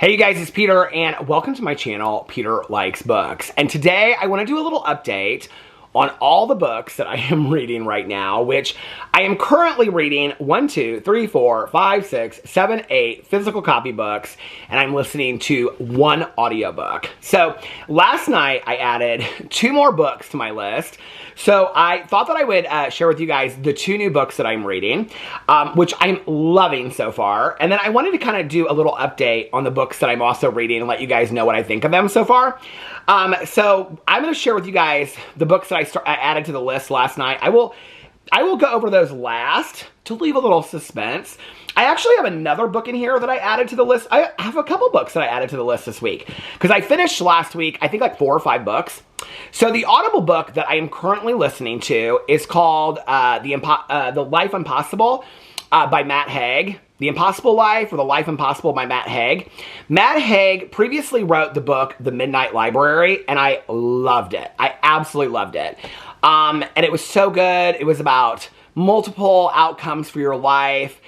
Hey you guys, it's Peter and welcome to my channel, Peter Likes Books. And today I want to do a little update on all the books that I am reading right now, which I am currently reading 1, 2, 3, 4, 5, 6, 7, 8 physical copy books, and I'm listening to 1 audiobook. So last night I added 2 more books to my list. So I thought that I would share with you guys the 2 new books that I'm reading, which I'm loving so far. And then I wanted to kind of do a little update on the books that I'm also reading and let you guys know what I think of them so far. So I'm going to share with you guys the books that I added to the list last night. I will go over those last to leave a little suspense. I actually have another book in here that I added to the list. I have a couple books that I added to the list this week because I finished last week, I think like 4 or 5 books. So the Audible book that I am currently listening to is called The Life Impossible by Matt Haig. The Impossible Life or The Life Impossible by Matt Haig. Matt Haig previously wrote the book The Midnight Library, and I loved it. I absolutely loved it. And it was so good. It was about multiple outcomes for your life.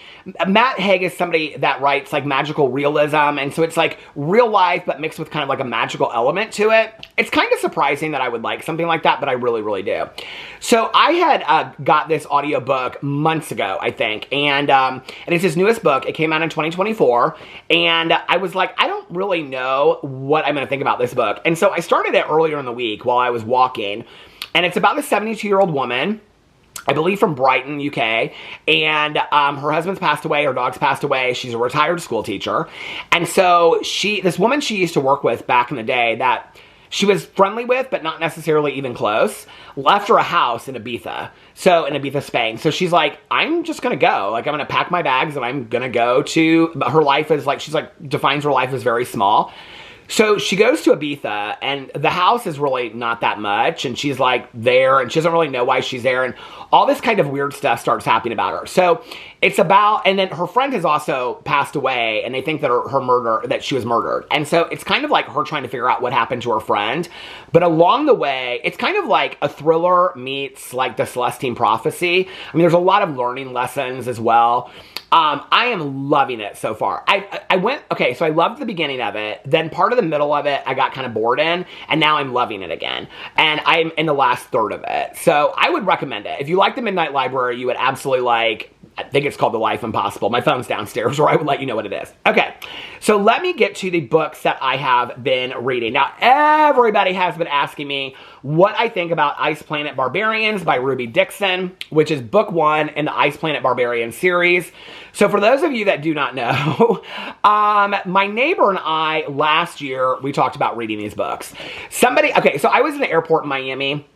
Matt Haig is somebody that writes like magical realism, and so it's like real life but mixed with kind of like a magical element to it. It's kind of surprising that I would like something like that, but I really, really do. So I had got this audiobook months ago, I think, and it's his newest book. It came out in 2024, and I was like, I don't really know what I'm going to think about this book. And so I started it earlier in the week while I was walking, and it's about a 72-year-old woman, I believe from Brighton, UK, and her husband's passed away, her dog's passed away, she's a retired school teacher, and so this woman she used to work with back in the day that she was friendly with, but not necessarily even close, left her a house in Ibiza, Spain. So she's like, I'm just gonna go, like I'm gonna pack my bags and I'm gonna go to, her life is like, defines her life as very small. So she goes to Ibiza, and the house is really not that much, and she's like there, and she doesn't really know why she's there, and all this kind of weird stuff starts happening about her. So it's about, and then her friend has also passed away, and they think that that she was murdered. And so it's kind of like her trying to figure out what happened to her friend. But along the way, it's kind of like a thriller meets like the Celestine Prophecy. I mean, there's a lot of learning lessons as well. I am loving it so far. So I loved the beginning of it, then part of the middle of it I got kind of bored in, and now I'm loving it again. And I'm in the last third of it. So I would recommend it. If you like The Midnight Library, you would absolutely like, I think it's called The Life Impossible. My phone's downstairs, or I would let you know what it is. Okay, so let me get to the books that I have been reading. Now, everybody has been asking me what I think about Planet Barbarians by Ruby Dixon, which is book 1 in the Planet Barbarians series. So for those of you that do not know, my neighbor and I, last year, we talked about reading these books. So I was in the airport in Miami,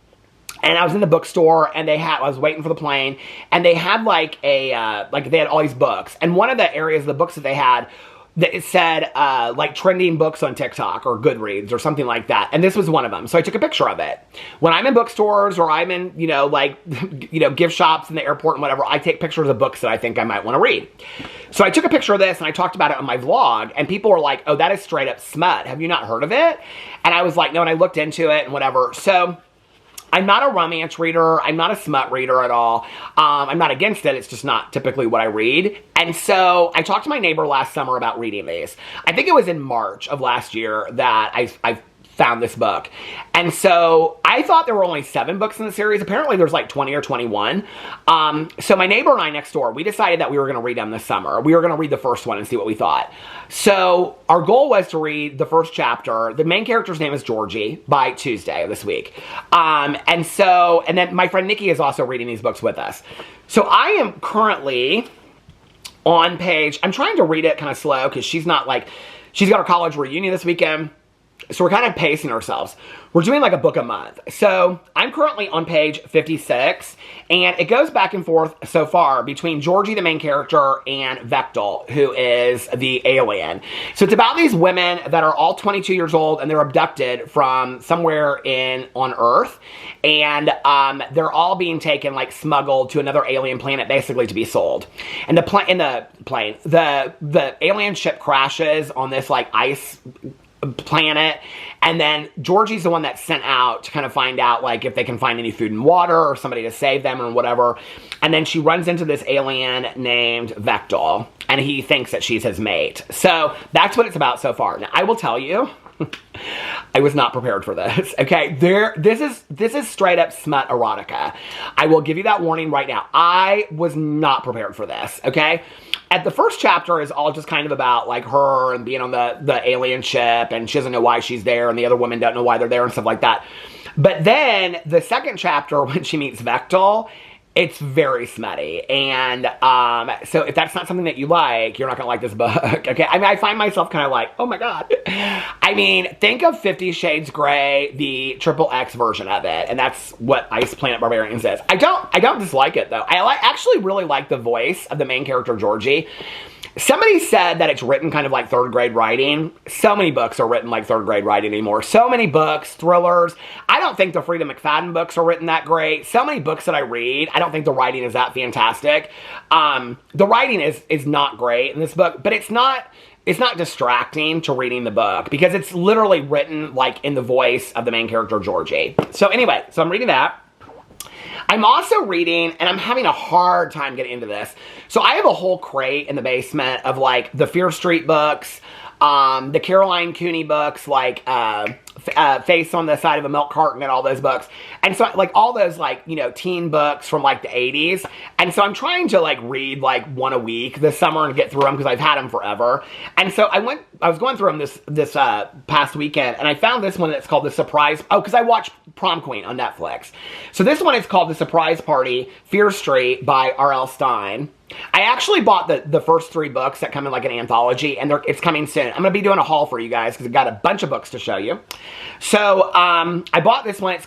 and I was in the bookstore, and I was waiting for the plane, and they had they had all these books. And one of the areas of the books that they had, it said, like trending books on TikTok or Goodreads or something like that. And this was one of them. So I took a picture of it. When I'm in bookstores or I'm in, gift shops in the airport and whatever, I take pictures of books that I think I might want to read. So I took a picture of this and I talked about it on my vlog, and people were like, oh, that is straight up smut. Have you not heard of it? And I was like, no, and I looked into it and whatever. So I'm not a romance reader. I'm not a smut reader at all. I'm not against it. It's just not typically what I read. And so I talked to my neighbor last summer about reading these. I think it was in March of last year that I found this book. And so I thought there were only 7 books in the series. Apparently there's like 20 or 21. So my neighbor and I next door, we decided that we were going to read them this summer. We were going to read the first one and see what we thought. So our goal was to read the first chapter. The main character's name is Georgie by Tuesday of this week. And then my friend Nikki is also reading these books with us. So I am currently on page, I'm trying to read it kind of slow because she's got her college reunion this weekend. So we're kind of pacing ourselves. We're doing like a book a month. So I'm currently on page 56, and it goes back and forth so far between Georgie, the main character, and Vectel, who is the alien. So it's about these women that are all 22 years old, and they're abducted from somewhere on Earth, and they're all being taken, like smuggled to another alien planet, basically to be sold. And the alien ship crashes on this like ice planet. And then Georgie's the one that's sent out to kind of find out, like, if they can find any food and water or somebody to save them or whatever. And then she runs into this alien named Vectel, and he thinks that she's his mate. So that's what it's about so far. Now, I will tell you, I was not prepared for this, okay? This is straight up smut erotica. I will give you that warning right now. I was not prepared for this, okay? At the first chapter is all just kind of about, like, her and being on the alien ship, and she doesn't know why she's there, and the other women don't know why they're there and stuff like that. But then the second chapter, when she meets Vectel, it's very smutty. And so if that's not something that you like, you're not gonna like this book, okay? I mean, I find myself kind of like, oh my God. I mean, think of 50 Shades Grey, the XXX version of it, and that's what Planet Barbarians is. I don't dislike it, though. I actually really like the voice of the main character, Georgie. Somebody said that it's written kind of like third grade writing. So many books are written like third grade writing anymore. So many books, thrillers. I don't think the Frida McFadden books are written that great. So many books that I read, I don't think the writing is that fantastic. The writing is not great in this book, but it's not distracting to reading the book because it's literally written like in the voice of the main character, Georgie. So anyway, so I'm reading that. I'm also reading, and I'm having a hard time getting into this. So I have a whole crate in the basement of, like, the Fear Street books, the Caroline Cooney books, like Face on the Side of a Milk Carton and all those books. And so, like, all those, like, you know, teen books from, like, the 80s. And so I'm trying to, like, read, like, one a week this summer and get through them because I've had them forever. And so I was going through them this past weekend, and I found this one that's called The Surprise. Oh, because I watched Prom Queen on Netflix. So this one is called The Surprise Party, Fear Street by R.L. Stine. I actually bought the first 3 books that come in like an anthology, and it's coming soon. I'm going to be doing a haul for you guys because I've got a bunch of books to show you. So I bought this one.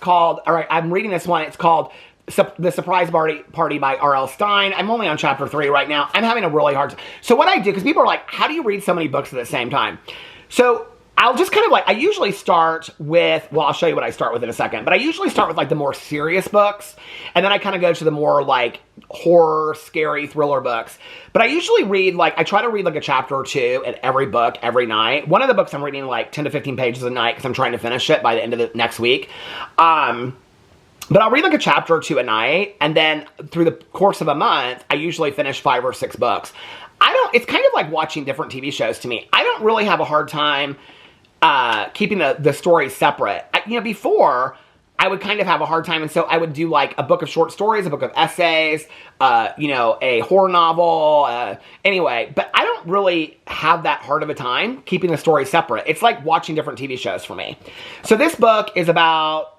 I'm reading this one. It's called The Surprise Party by R.L. Stine. I'm only on chapter 3 right now. I'm having a really hard time. So what I do, because people are like, how do you read so many books at the same time? So I'll just kind of like, I usually start with, well, I'll show you what I start with in a second, but I usually start with like the more serious books, and then I kind of go to the more like horror, scary thriller books. But I usually read, like, I try to read like a chapter or 2 in every book every night. One of the books I'm reading like 10 to 15 pages a night because I'm trying to finish it by the end of the next week. But I'll read like a chapter or 2 a night, and then through the course of a month, I usually finish 5 or 6 books. It's kind of like watching different TV shows to me. I don't really have a hard time keeping the stories separate. Before, I would kind of have a hard time, and so I would do like a book of short stories, a book of essays, a horror novel, anyway. But I don't really have that hard of a time keeping the stories separate. It's like watching different TV shows for me. So this book is about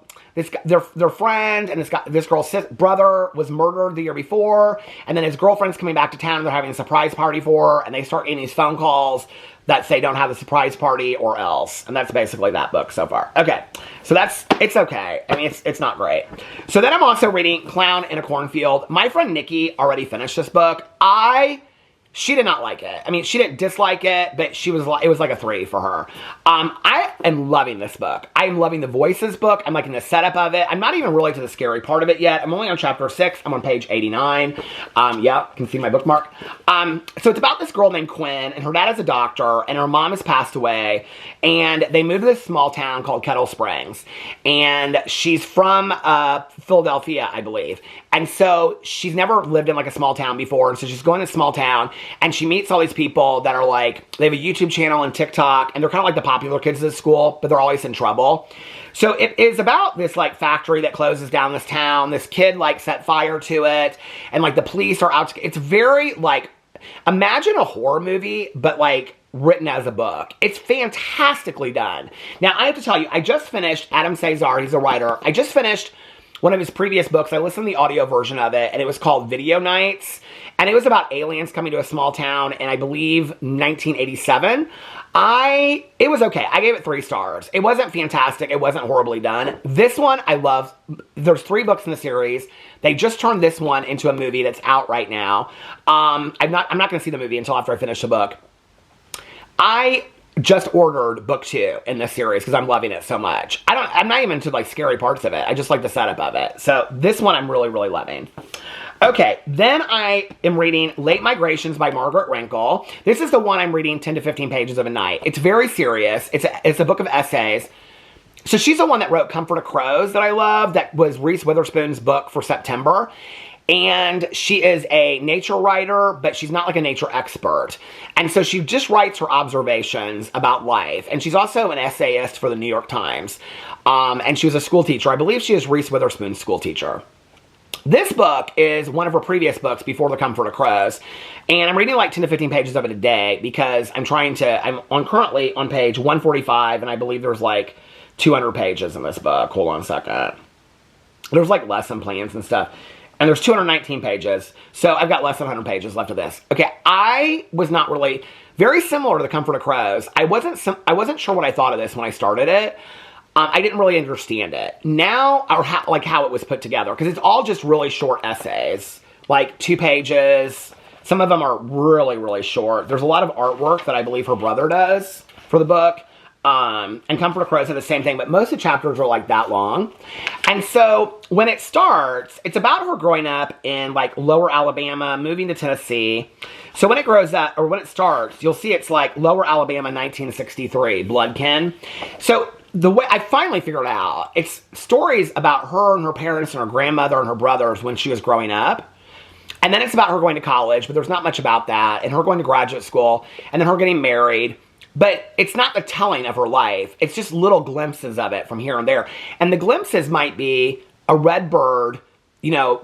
their friend, and this girl's brother was murdered the year before, and then his girlfriend's coming back to town, and they're having a surprise party for her, and they start getting these phone calls that say don't have a surprise party or else. And that's basically that book so far. Okay, so it's okay. I mean, it's not great. So then I'm also reading Clown in a Cornfield. My friend Nikki already finished this book. She did not like it. I mean, she didn't dislike it, but it was like a 3 for her. I am loving this book. I am loving the voices book. I'm liking the setup of it. I'm not even really to the scary part of it yet. I'm only on chapter 6. I'm on page 89. Yeah, you can see my bookmark. So it's about this girl named Quinn, and her dad is a doctor, and her mom has passed away, and they moved to this small town called Kettle Springs. And she's from Philadelphia, I believe. And so she's never lived in like a small town before, and so she's going to a small town, and she meets all these people that are like, they have a YouTube channel and TikTok, and they're kind of like the popular kids at school, but they're always in trouble. So it is about this like factory that closes down this town. This kid like set fire to it, and like the police are out. It's very like, imagine a horror movie, but like written as a book. It's fantastically done. Now I have to tell you, I just finished Adam Cesar. He's a writer. I just finished one of his previous books. I listened to the audio version of it, and it was called Video Nights, and it was about aliens coming to a small town in, I believe, 1987. It was okay. I gave it 3 stars. It wasn't fantastic. It wasn't horribly done. This one, I love. There's 3 books in the series. They just turned this one into a movie that's out right now. I'm not going to see the movie until after I finish the book. I just ordered book 2 in this series because I'm loving it so much. I'm not even into like scary parts of it. I just like the setup of it. So this one I'm really, really loving. Okay, then I am reading Late Migrations by Margaret Wrinkle. This is the one I'm reading 10 to 15 pages of a night. It's very serious. It's a book of essays. So she's the one that wrote Comfort of Crows that I love. That was Reese Witherspoon's book for September. And she is a nature writer, but she's not like a nature expert. And so she just writes her observations about life. And she's also an essayist for the New York Times. And she was a school teacher. I believe she is Reese Witherspoon's school teacher. This book is one of her previous books before The Comfort of Crows. And I'm reading like 10 to 15 pages of it a day because I'm currently on page 145, and I believe there's like 200 pages in this book. Hold on a second. There's like lesson plans and stuff. And there's 219 pages. So I've got less than 100 pages left of this. Okay, I was not really, very similar to The Comfort of Crows. I wasn't sure what I thought of this when I started it. I didn't really understand it. Now, or how it was put together. Because it's all just really short essays. Like 2 pages. Some of them are really, really short. There's a lot of artwork that I believe her brother does for the book. And Comfort of Crows are the same thing, but most of the chapters are like that long. And so when it starts, it's about her growing up in like Lower Alabama, moving to Tennessee. So when it grows up, or when it starts, you'll see it's like Lower Alabama 1963, Bloodkin. So the way I finally figured it out, it's stories about her and her parents and her grandmother and her brothers when she was growing up. And then it's about her going to college, but there's not much about that. And her going to graduate school, and then her getting married. But it's not the telling of her life. It's just little glimpses of it from here and there. And the glimpses might be a red bird,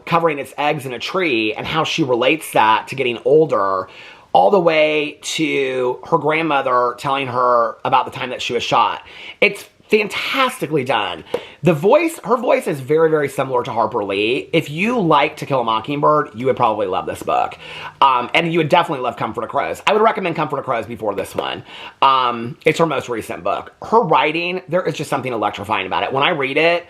covering its eggs in a tree, and how she relates that to getting older, all the way to her grandmother telling her about the time that she was shot. It's fantastically done. Her voice is very, very similar to Harper Lee. If you like To Kill a Mockingbird, you would probably love this book. And you would definitely love Comfort of Crows. I would recommend Comfort of Crows before this one. It's her most recent book. Her writing, there is just something electrifying about it. When I read it,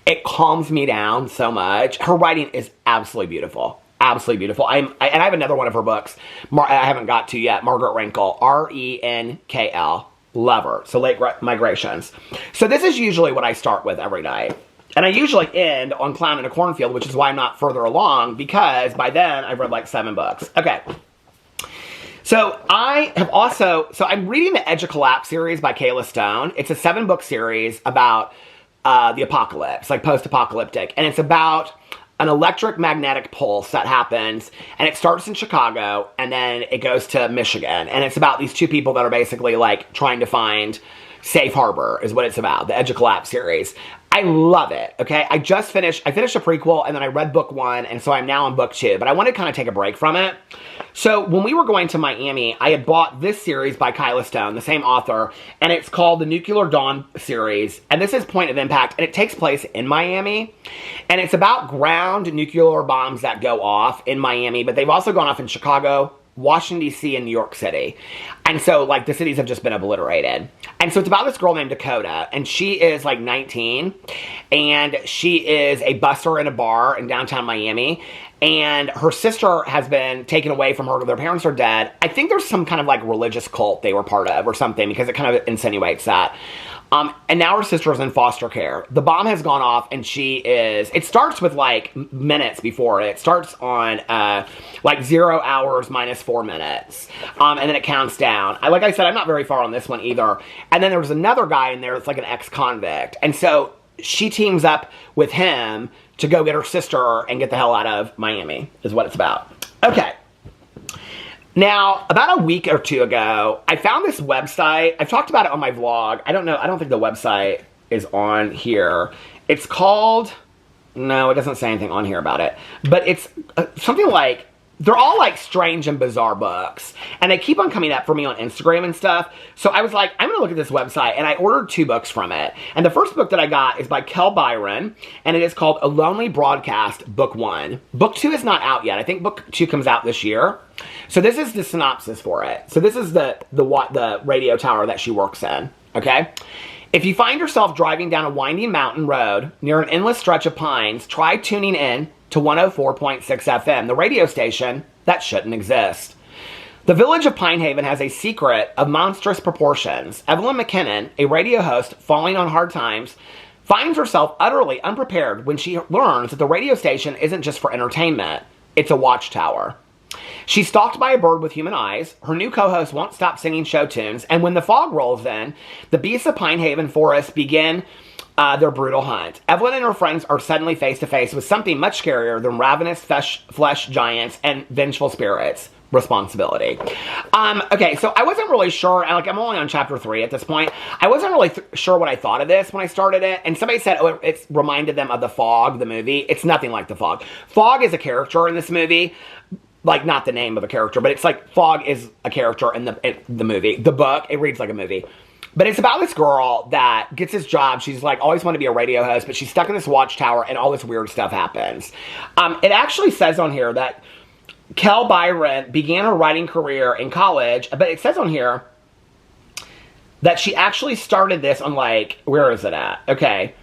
it calms me down so much. Her writing is absolutely beautiful. Absolutely beautiful. And I have another one of her books I haven't got to yet, Margaret Wrinkle, Renkl. Love her. So Late Migrations. So this is usually what I start with every night. And I usually end on Clown in a Cornfield, which is why I'm not further along, because by then I've read like 7 books. Okay. So I'm reading the Edge of Collapse series by Kayla Stone. It's a 7-book series about the apocalypse, like post-apocalyptic. And it's about an electric magnetic pulse that happens, and it starts in Chicago, and then it goes to Michigan. And it's about these 2 people that are basically like trying to find safe harbor is what it's about, the Edge of Collapse series. I love it, okay? I finished a prequel, and then I read book 1, and so I'm now on book 2, but I want to kind of take a break from it. So when we were going to Miami, I had bought this series by Kyla Stone, the same author, and it's called the Nuclear Dawn series, and this is Point of Impact, and it takes place in Miami, and it's about ground nuclear bombs that go off in Miami, but they've also gone off in Chicago, Washington, D.C., and New York City. And so, like, the cities have just been obliterated. And so it's about this girl named Dakota, and she is, like, 19, and she is a busser in a bar in downtown Miami, and her sister has been taken away from her. Their parents are dead. I think there's some kind of, like, religious cult they were part of or something, because it kind of insinuates that. And now her sister is in foster care. The bomb has gone off, and it starts with like minutes before it. It starts on like 0 hours minus 4 minutes. And then it counts down. Like I said, I'm not very far on this one either. And then there's another guy in there that's like an ex-convict. And so she teams up with him to go get her sister and get the hell out of Miami, is what it's about. Okay. Now, about a week or 2 ago, I found this website. I've talked about it on my vlog. I don't think the website is on here. It's called, no, it doesn't say anything on here about it. But it's something like, they're all like strange and bizarre books. And they keep on coming up for me on Instagram and stuff. So I was like, I'm going to look at this website. And I ordered 2 books from it. And the first book that I got is by Kel Byron. And it is called A Lonely Broadcast, Book 1. Book 2 is not out yet. I think Book 2 comes out this year. So this is the synopsis for it. So this is the radio tower that she works in. Okay? If you find yourself driving down a winding mountain road near an endless stretch of pines, try tuning in to 104.6 FM, the radio station that shouldn't exist. The village of Pinehaven has a secret of monstrous proportions. Evelyn McKinnon, a radio host falling on hard times, finds herself utterly unprepared when she learns that the radio station isn't just for entertainment, it's a watchtower. She's stalked by a bird with human eyes, her new co-host won't stop singing show tunes, and when the fog rolls in, the beasts of Pine Haven Forest begin their brutal hunt. Evelyn and her friends are suddenly face to face with something much scarier than ravenous flesh giants and vengeful spirits. Responsibility. Okay, so I wasn't really sure, I'm only on chapter 3 at this point. I wasn't really sure what I thought of this when I started it, and somebody said, oh, it reminded them of The Fog, the movie. It's nothing like The Fog. Fog is a character in this movie, like not the name of a character, but it's like Fog is a character in the movie. The book, it reads like a movie. But it's about this girl that gets this job. She's like always wanted to be a radio host, but she's stuck in this watchtower and all this weird stuff happens. It actually says on here that Kel Byron began her writing career in college, but it says on here that she actually started this on where is it at? Okay.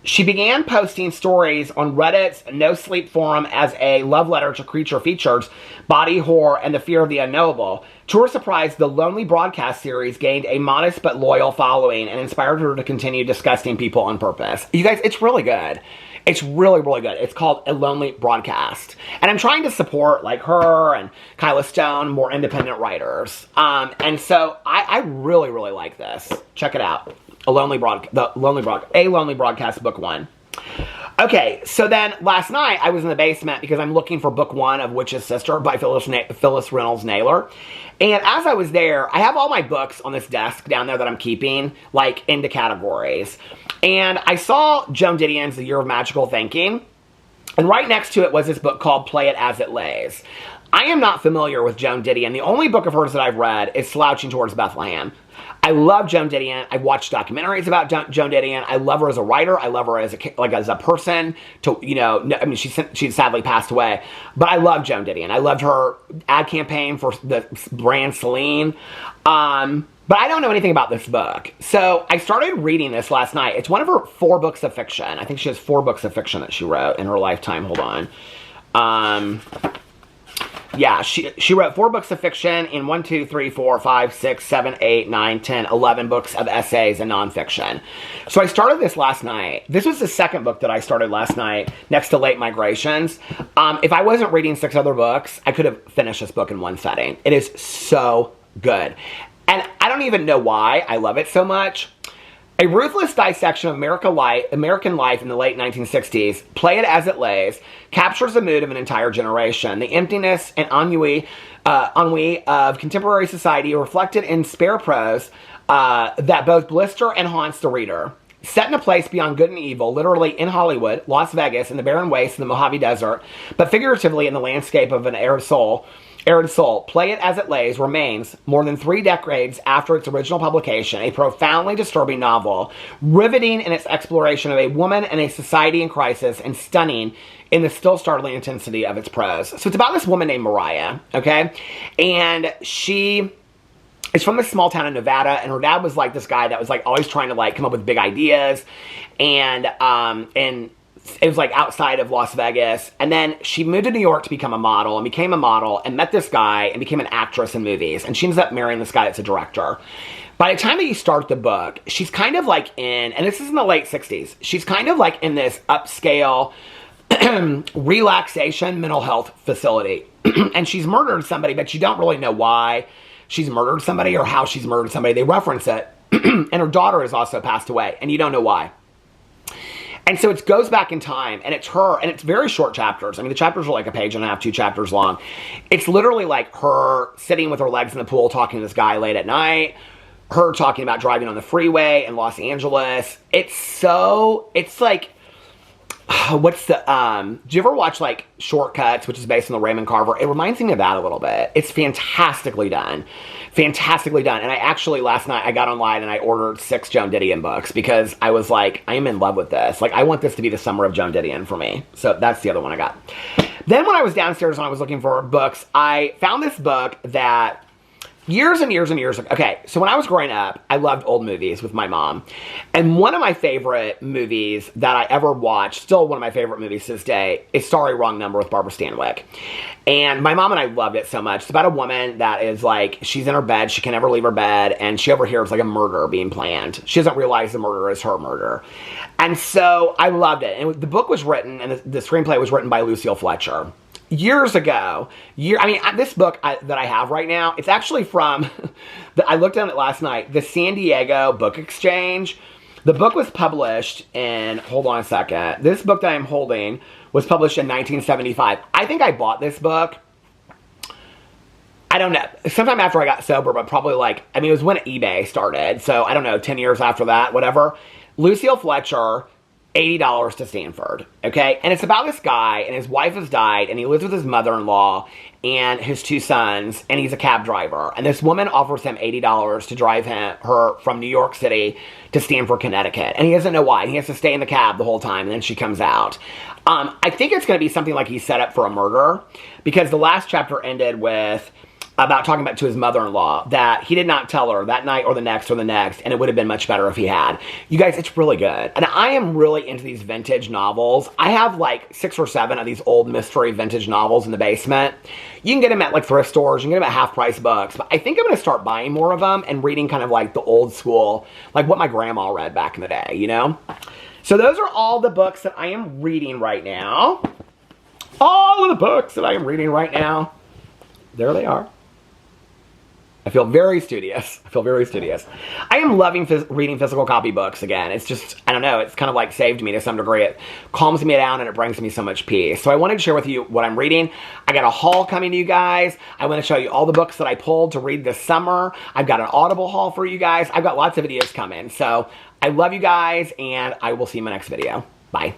She began posting stories on Reddit's No Sleep forum as a love letter to creature features, body horror, and the fear of the unknowable. To her surprise, the Lonely broadcast series gained a modest but loyal following and inspired her to continue disgusting people on purpose. You guys, it's really good. It's really, really good. It's called A Lonely Broadcast. And I'm trying to support, like, her and Kyla Stone, more independent writers. And so I really, really like this. Check it out. A Lonely Broadcast, Book 1. Okay, so then last night I was in the basement because I'm looking for book 1 of Witch's Sister by Phyllis Reynolds Naylor. And as I was there, I have all my books on this desk down there that I'm keeping, like, into categories. And I saw Joan Didion's The Year of Magical Thinking. And right next to it was this book called Play It As It Lays. I am not familiar with Joan Didion. The only book of hers that I've read is Slouching Towards Bethlehem. I love Joan Didion. I've watched documentaries about Joan Didion. I love her as a writer. I love her as a person. She sadly passed away, but I love Joan Didion. I loved her ad campaign for the brand Celine. But I don't know anything about this book. So I started reading this last night. It's one of her 4 books of fiction. I think she has 4 books of fiction that she wrote in her lifetime. Hold on. Yeah, she wrote 4 books of fiction in 1, 2, 3, 4, 5, 6, 7, 8, 9, 10, 11 books of essays and nonfiction. So I started this last night. This was the second book that I started last night next to Late Migrations. If I wasn't reading 6 other books, I could have finished this book in one setting. It is so good. And I don't even know why I love it so much. A ruthless dissection of American life in the late 1960s, Play It As It Lays, captures the mood of an entire generation. The emptiness and ennui of contemporary society reflected in spare prose that both blister and haunts the reader. Set in a place beyond good and evil, literally in Hollywood, Las Vegas, in the barren wastes of the Mojave Desert, but figuratively in the landscape of an arid soul, Play It As It Lays remains, more than 3 decades after its original publication, a profoundly disturbing novel, riveting in its exploration of a woman and a society in crisis, and stunning in the still startling intensity of its prose. So it's about this woman named Mariah, okay? And she is from this small town in Nevada, and her dad was like this guy that was like always trying to like come up with big ideas, and it was like outside of Las Vegas. And then she moved to New York to become a model and became a model and met this guy and became an actress in movies. And she ends up marrying this guy that's a director. By the time that you start the book, she's kind of like and this is in the late 60s, she's kind of like in this upscale relaxation mental health facility. And she's murdered somebody, but you don't really know why she's murdered somebody or how she's murdered somebody. They reference it. And her daughter has also passed away, and you don't know why. And so it goes back in time, and it's her, and it's very short chapters. I mean, the chapters are like a page and a half, 2 chapters long. It's literally like her sitting with her legs in the pool talking to this guy late at night, her talking about driving on the freeway in Los Angeles. It's like, do you ever watch like Shortcuts, which is based on the Raymond Carver? It reminds me of that a little bit. It's fantastically done. Fantastically done. And I actually, last night, I got online and I ordered 6 Joan Didion books because I was like, I am in love with this. Like, I want this to be the summer of Joan Didion for me. So that's the other one I got. Then when I was downstairs and I was looking for books, I found this book that years and years and years ago. Okay, so when I was growing up, I loved old movies with my mom. And one of my favorite movies that I ever watched, still one of my favorite movies to this day, is Sorry, Wrong Number with Barbara Stanwyck. And my mom and I loved it so much. It's about a woman that is like, she's in her bed, she can never leave her bed, and she overhears like a murder being planned. She doesn't realize the murder is her murder. And so I loved it. And the book was written, and the screenplay was written by Lucille Fletcher. Years ago, this book that I have right now, it's actually from, I looked at it last night, the San Diego Book Exchange. The book was published in, hold on a second, this book that I'm holding was published in 1975. I think I bought this book, I don't know, sometime after I got sober, but probably like, it was when eBay started, so I don't know, 10 years after that, whatever. Lucille Fletcher, $80 to Stanford, okay? And it's about this guy, and his wife has died, and he lives with his mother-in-law and his 2 sons, and he's a cab driver. And this woman offers him $80 to drive her from New York City to Stamford, Connecticut. And he doesn't know why. And he has to stay in the cab the whole time, and then she comes out. I think it's going to be something like he's set up for a murder, because the last chapter ended with about talking about to his mother-in-law that he did not tell her that night or the next, and it would have been much better if he had. You guys, it's really good. And I am really into these vintage novels. I have like 6 or 7 of these old mystery vintage novels in the basement. You can get them at like thrift stores, you can get them at half-price books, but I think I'm going to start buying more of them and reading kind of like the old school, like what my grandma read back in the day, you know? So those are all the books that I am reading right now. All of the books that I am reading right now. There they are. I feel very studious. I am loving reading physical copy books again. It's just, I don't know, it's kind of like saved me to some degree. It calms me down and it brings me so much peace. So I wanted to share with you what I'm reading. I got a haul coming to you guys. I want to show you all the books that I pulled to read this summer. I've got an Audible haul for you guys. I've got lots of videos coming. So I love you guys, and I will see you in my next video. Bye.